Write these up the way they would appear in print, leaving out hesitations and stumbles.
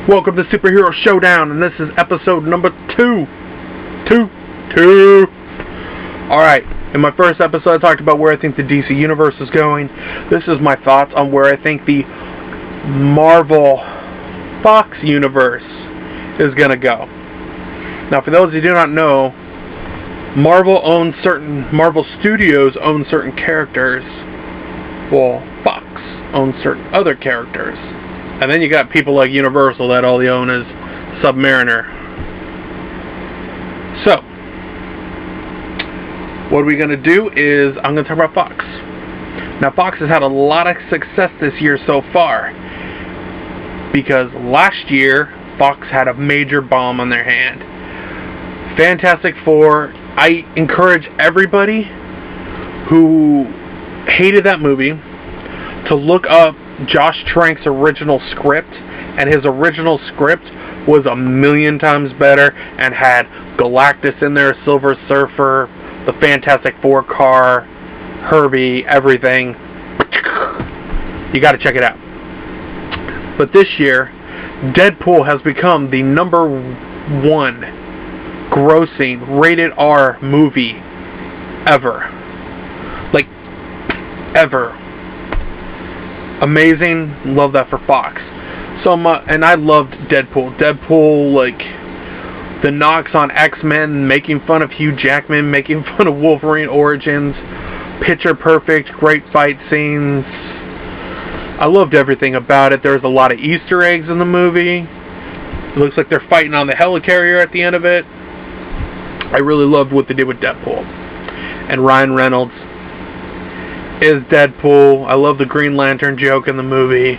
Welcome to Superhero Showdown, and this is episode number 2. Alright, in my first episode I talked about where I think the DC Universe is going. This is my thoughts on where I think the Marvel Fox Universe is going to go. Now, for those who do not know, Marvel Studios own certain characters, while Fox owns certain other characters. And then you got people like Universal that all they own is Submariner. So, what we're going to do is, I'm going to talk about Fox. Now, Fox has had a lot of success this year so far, because last year, Fox had a major bomb on their hand. Fantastic Four. I encourage everybody who hated that movie to look up Josh Trank's original script, and his original script was 1,000,000 times better and had Galactus in there, Silver Surfer, the Fantastic Four car, Herbie, everything. You gotta check it out. But this year, Deadpool has become the number 1 grossing rated R movie ever. Like, ever. Amazing. Love that for Fox. So much, and I loved Deadpool. Deadpool, like, the knocks on X-Men, making fun of Hugh Jackman, making fun of Wolverine Origins, picture perfect, great fight scenes. I loved everything about it. There's a lot of Easter eggs in the movie. It looks like they're fighting on the helicarrier at the end of it. I really loved what they did with Deadpool. And Ryan Reynolds is Deadpool. I love the Green Lantern joke in the movie.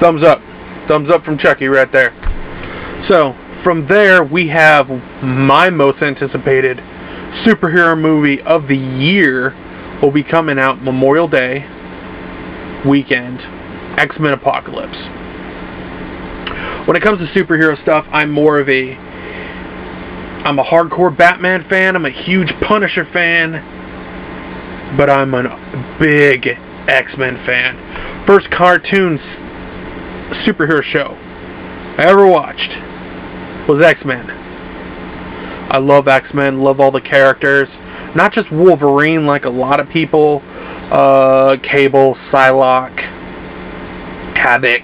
Thumbs up. Thumbs up from Chucky right there. So, from there, we have my most anticipated superhero movie of the year will be coming out Memorial Day weekend, X-Men Apocalypse. When it comes to superhero stuff, I'm a hardcore Batman fan, I'm a huge Punisher fan, but I'm a big X-Men fan. First cartoon superhero show I ever watched was X-Men. I love X-Men, love all the characters. Not just Wolverine like a lot of people. Cable, Psylocke, Havoc,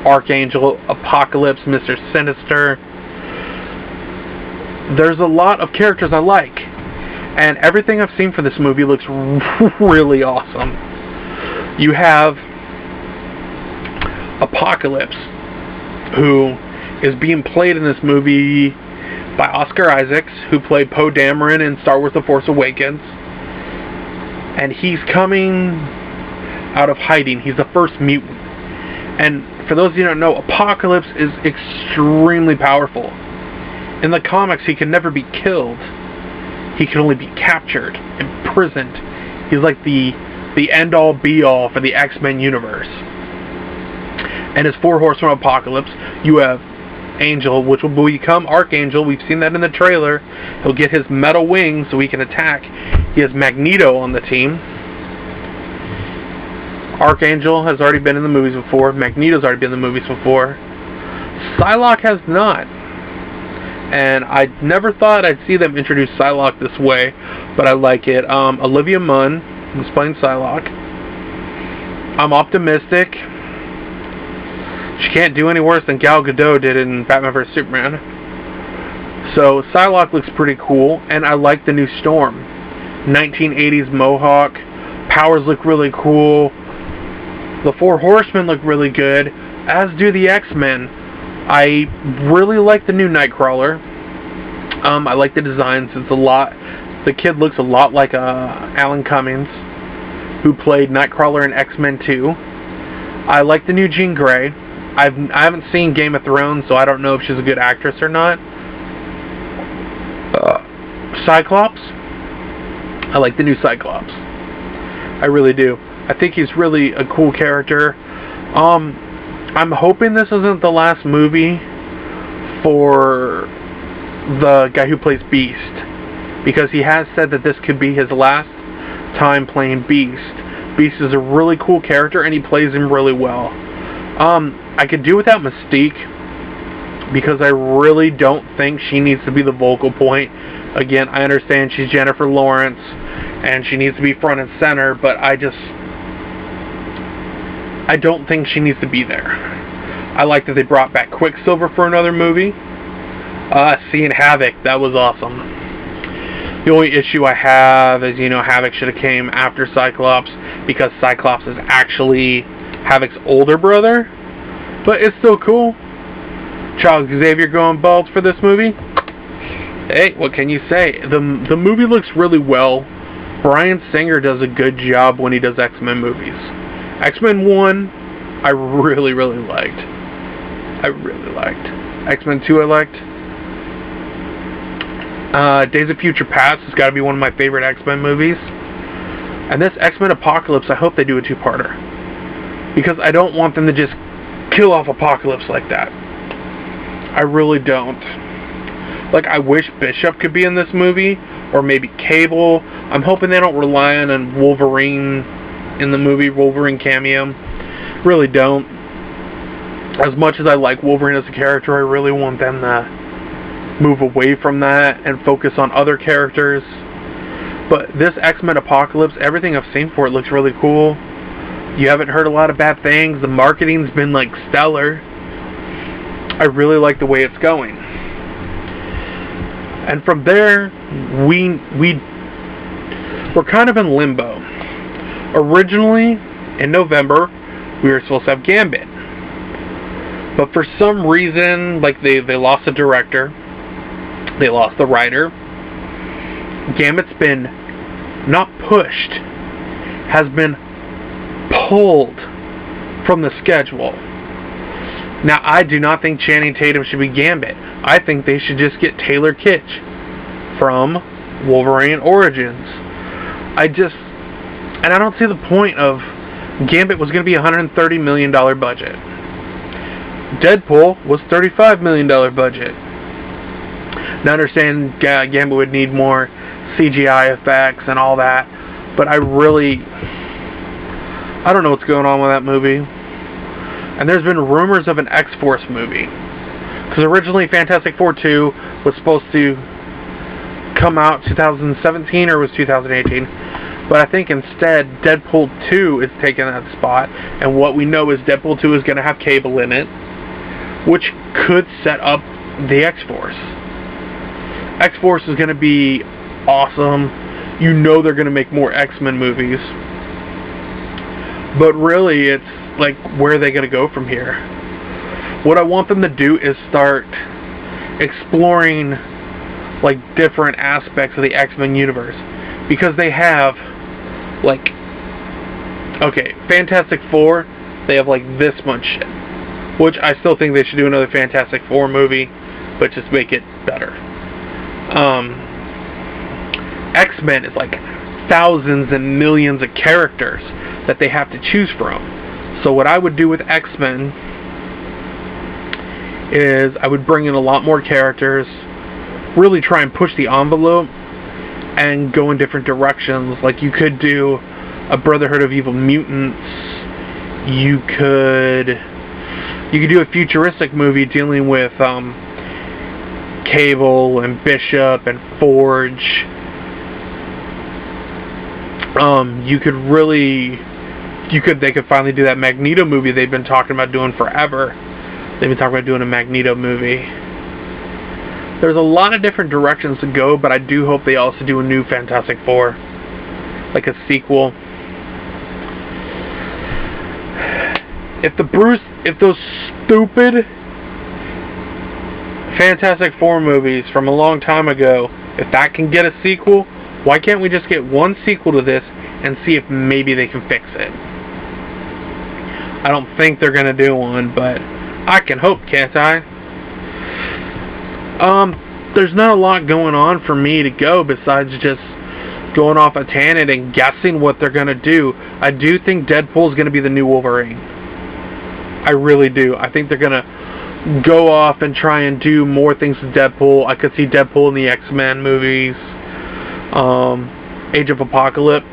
Archangel, Apocalypse, Mr. Sinister. There's a lot of characters I like. And everything I've seen for this movie looks really awesome. You have Apocalypse, who is being played in this movie by Oscar Isaacs, who played Poe Dameron in Star Wars The Force Awakens. And he's coming out of hiding. He's the first mutant. And for those of you who don't know, Apocalypse is extremely powerful. In the comics, he can never be killed. He can only be captured, imprisoned. He's like the end-all, be-all for the X-Men universe. And his 4 horsemen of Apocalypse, you have Angel, which will become Archangel. We've seen that in the trailer. He'll get his metal wings so he can attack. He has Magneto on the team. Archangel has already been in the movies before. Magneto's already been in the movies before. Psylocke has not. And I never thought I'd see them introduce Psylocke this way, but I like it. Olivia Munn is playing Psylocke. I'm optimistic. She can't do any worse than Gal Gadot did in Batman vs. Superman. So Psylocke looks pretty cool, and I like the new Storm. 1980s Mohawk. Powers look really cool. The 4 Horsemen look really good, as do the X-Men. I really like the new Nightcrawler. I like the designs. The kid looks a lot like Alan Cummings, who played Nightcrawler in X-Men 2. I like the new Jean Grey. I haven't seen Game of Thrones, so I don't know if she's a good actress or not. Cyclops. I like the new Cyclops. I really do. I think he's really a cool character. I'm hoping this isn't the last movie for the guy who plays Beast, because he has said that this could be his last time playing Beast. Beast is a really cool character, and he plays him really well. I could do without Mystique, because I really don't think she needs to be the vocal point. Again, I understand she's Jennifer Lawrence and she needs to be front and center, but I don't think she needs to be there. I like that they brought back Quicksilver for another movie. Seeing Havoc, that was awesome. The only issue I have is, Havoc should have came after Cyclops, because Cyclops is actually Havoc's older brother. But it's still cool. Charles Xavier going bald for this movie. Hey, what can you say? The movie looks really well. Bryan Singer does a good job when he does X-Men movies. X-Men 1, I really, really liked. X-Men 2 I liked. Days of Future Past has got to be one of my favorite X-Men movies. And this X-Men Apocalypse, I hope they do a two-parter. Because I don't want them to just kill off Apocalypse like that. I really don't. Like, I wish Bishop could be in this movie, or maybe Cable. I'm hoping they don't rely on Wolverine in the movie, Wolverine cameo. Really don't. As much as I like Wolverine as a character, I really want them to move away from that and focus on other characters. But this X-Men Apocalypse, everything I've seen for it looks really cool. You haven't heard a lot of bad things. The marketing's been, like, stellar. I really like the way it's going. And from there, we're kind of in limbo. Originally, in November, we were supposed to have Gambit. But for some reason, like, they lost the director. They lost the writer. Gambit's been not pushed, has been pulled from the schedule. Now, I do not think Channing Tatum should be Gambit. I think they should just get Taylor Kitsch from Wolverine Origins. And I don't see the point of Gambit was going to be a $130 million budget. Deadpool was $35 million budget. Now, I understand Gambit would need more CGI effects and all that, but I don't know what's going on with that movie. And there's been rumors of an X-Force movie. Because originally Fantastic Four 2 was supposed to come out 2017 or was 2018. But I think instead Deadpool 2 is taking that spot. And what we know is Deadpool 2 is going to have Cable in it, which could set up the X-Force. X-Force is going to be awesome. You know they're going to make more X-Men movies. But really, it's like, where are they going to go from here? What I want them to do is start exploring, like, different aspects of the X-Men universe. Because they have, like, okay, Fantastic Four, they have, like, this much shit. Which I still think they should do another Fantastic Four movie, but just make it better. X-Men is, like, thousands and millions of characters that they have to choose from. So what I would do with X-Men is I would bring in a lot more characters, really try and push the envelope, and go in different directions. Like, you could do a Brotherhood of Evil Mutants. You could do a futuristic movie dealing with Cable and Bishop and Forge. They could finally do that Magneto movie they've been talking about doing forever. They've been talking about doing a Magneto movie. There's a lot of different directions to go, but I do hope they also do a new Fantastic Four, like a sequel. If those stupid Fantastic Four movies from a long time ago, if that can get a sequel, why can't we just get one sequel to this and see if maybe they can fix it? I don't think they're going to do one, but I can hope, can't I? There's not a lot going on for me to go besides just going off a tangent and guessing what they're going to do. I do think Deadpool is going to be the new Wolverine. I really do. I think they're going to go off and try and do more things with Deadpool. I could see Deadpool in the X-Men movies. Age of Apocalypse.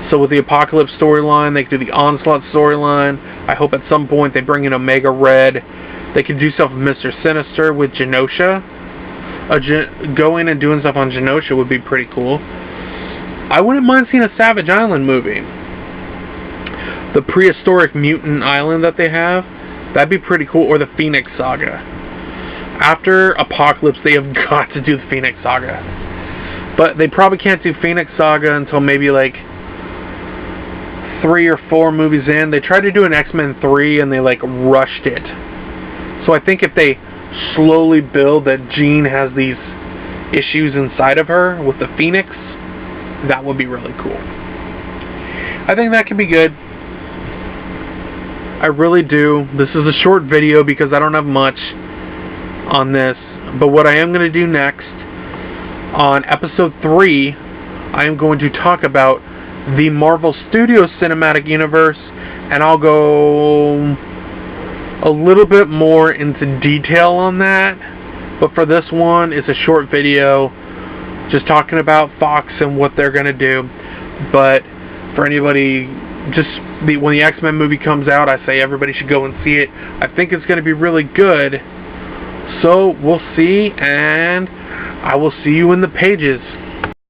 So with the Apocalypse storyline, they could do the Onslaught storyline. I hope at some point they bring in Omega Red. They could do stuff with Mr. Sinister with Genosha. Going and doing stuff on Genosha would be pretty cool. I wouldn't mind seeing a Savage Island movie. The prehistoric mutant island that they have, that'd be pretty cool. Or the Phoenix Saga. After Apocalypse, they have got to do the Phoenix Saga. But they probably can't do Phoenix Saga until maybe like 3 or 4 movies in. They tried to do an X-Men 3 and they like rushed it. So I think if they slowly build that Jean has these issues inside of her with the Phoenix, that would be really cool. I think that could be good. I really do. This is a short video because I don't have much on this. But what I am going to do next, on episode 3, I am going to talk about the Marvel Studios Cinematic Universe, and I'll go a little bit more into detail on that. But for this one, it's a short video just talking about Fox and what they're going to do. But for anybody, when the X-Men movie comes out, I say everybody should go and see it. I think it's going to be really good. So we'll see, and I will see you in the pages.